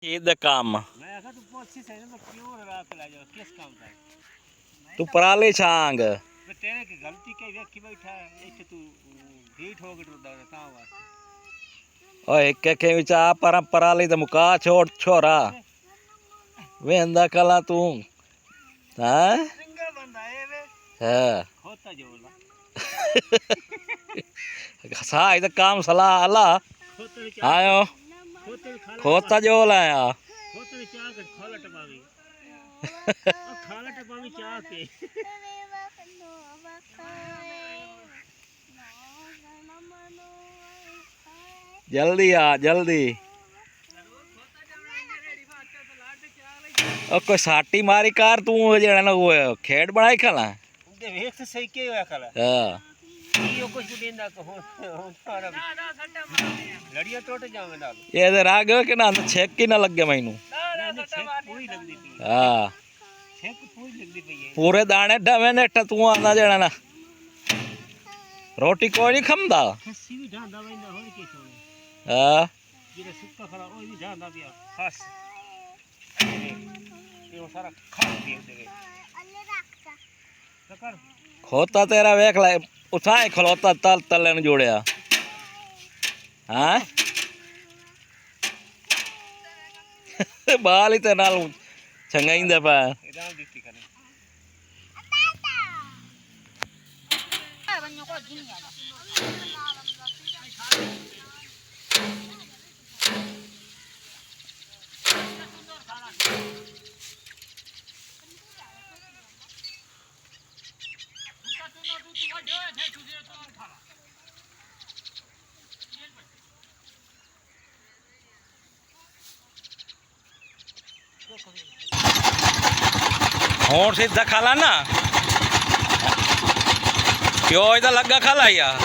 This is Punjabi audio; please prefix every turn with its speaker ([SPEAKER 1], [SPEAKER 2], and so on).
[SPEAKER 1] ਇਹਦਾ ਕੰਮ
[SPEAKER 2] ਮੈਂ ਆਖਾ ਤੂੰ ਪੁੱਛੀ ਸਹੀ ਨਾ ਕਿਉਂ ਰਾਤ ਲੈ ਜਾ ਕਿਸ ਕੰਮ ਦਾ
[SPEAKER 1] ਤੂੰ ਪਰਾਲੇ ਛਾਂਗ
[SPEAKER 2] ਤੇ ਤੇਰੇ ਕੀ ਗਲਤੀ ਕਹੀ ਵੇਖੀ ਬੈਠਾ ਇੱਥੇ ਤੂੰ ਢੀਠ ਹੋ ਕੇ ਟੁੱਟਦਾ ਤਾਂ ਵਾਸਤੇ
[SPEAKER 1] ਓਏ ਕਿ ਵਿਚਾ ਪਰਾਲੇ ਤੇ ਮੁਕਾ ਛੋੜ ਛੋਰਾ ਵੇਂਦਾ ਕਲਾ ਤੂੰ ਹਾਂ
[SPEAKER 2] ਚੰਗਾ ਬੰਦਾ ਏ ਵੇ
[SPEAKER 1] ਹਾਂ
[SPEAKER 2] ਖੋਤਾ ਜੋਲਾ
[SPEAKER 1] ਸਾ ਇਹ ਕੰਮ ਸਲਾਹ ਅੱਲਾ
[SPEAKER 2] ਖੋਤੇ
[SPEAKER 1] ਆਇਓ ਖੋਤਾ ਜੋ ਲਾਇਆ
[SPEAKER 2] ਖੋਤੇ ਚਾਹ ਕੇ ਖਾਲਾ ਟਪਾਵੀ ਖਾਲਾ ਟਪਾਵੀ ਚਾਹ ਕੇ
[SPEAKER 1] ਜਲਦੀ ਆ ਜਲਦੀ ਉਹ ਕੋਈ ਸਾਟੀ ਮਾਰੀ ਕਾਰ ਤੂੰ ਜਿਹੜਾ ਨਾ ਉਹ ਖੇਡ ਬਣਾਈ ਖਲਾ
[SPEAKER 2] ਦੇ ਵੇਖ ਤੇ ਸਹੀ ਕੀ ਹੋਇਆ ਖਲਾ
[SPEAKER 1] ਹਾਂ
[SPEAKER 2] ਇਹ ਕੁਝ ਦੇਂਦਾ ਕੋ ਹੁਣ ਸਾਰਾ ਲੜੀਆਂ ਟੁੱਟ ਜਾਵੇਂ ਨਾਲ
[SPEAKER 1] ਇਹਦੇ ਰਾਗ ਕਿ ਨਾ ਛੇਕ ਹੀ ਨਾ ਲੱਗੇ ਮੈਨੂੰ
[SPEAKER 2] ਪੂਰੀ ਲੱਗਦੀ ਪਈ
[SPEAKER 1] ਹਾਂ
[SPEAKER 2] ਛੇਕ ਪੂਰੀ ਲੱਗਦੀ ਪਈ ਹੈ
[SPEAKER 1] ਪੂਰੇ ਦਾਣੇ ਢਵੇਂ ਨੇ ਤੂੰ ਆਂਦਾ ਜਿਹੜਾ ਨਾ ਰੋਟੀ ਕੋਈ ਨਹੀਂ ਖੰਦਾ
[SPEAKER 2] ਖੱਸੀ ਵੀ ਢਾਂਦਾ ਵੈਂਦਾ ਹੋਰ ਕੀ ਸੋਣੇ
[SPEAKER 1] ਹਾਂ
[SPEAKER 2] ਜਿਹੜਾ ਸੁੱਕਾ ਖੜਾ ਉਹ ਵੀ ਢਾਂਦਾ ਪਿਆ ਖਸ ਇਹ ਉਹ ਸਾਰਾ ਖਾ ਕੇ ਦੇਵੇ ਕਰ
[SPEAKER 1] ਖੋਤਾ ਤੇਰਾ ਵੇਖ ਲੈ ਉਠਾਏ ਖਲੋਤਾ ਤਲ ਤਲੇ ਨੂੰ ਜੋੜਿਆ ਹਾਂ ਬਾਲ ਹੀ ਤੇ ਨਾਲ ਚੰਗਾਈਂਦਾ ਪਾ
[SPEAKER 2] ਇਦਾਂ ਦਿੱਤੀ ਕਰੇ
[SPEAKER 1] ਹੁਣ ਸਿੱਧਾ ਖਾਲਾ ਨਾ ਕਿਉਂ ਇਹਦਾ ਲੱਗਾ ਖਾਲਾ ਯਾ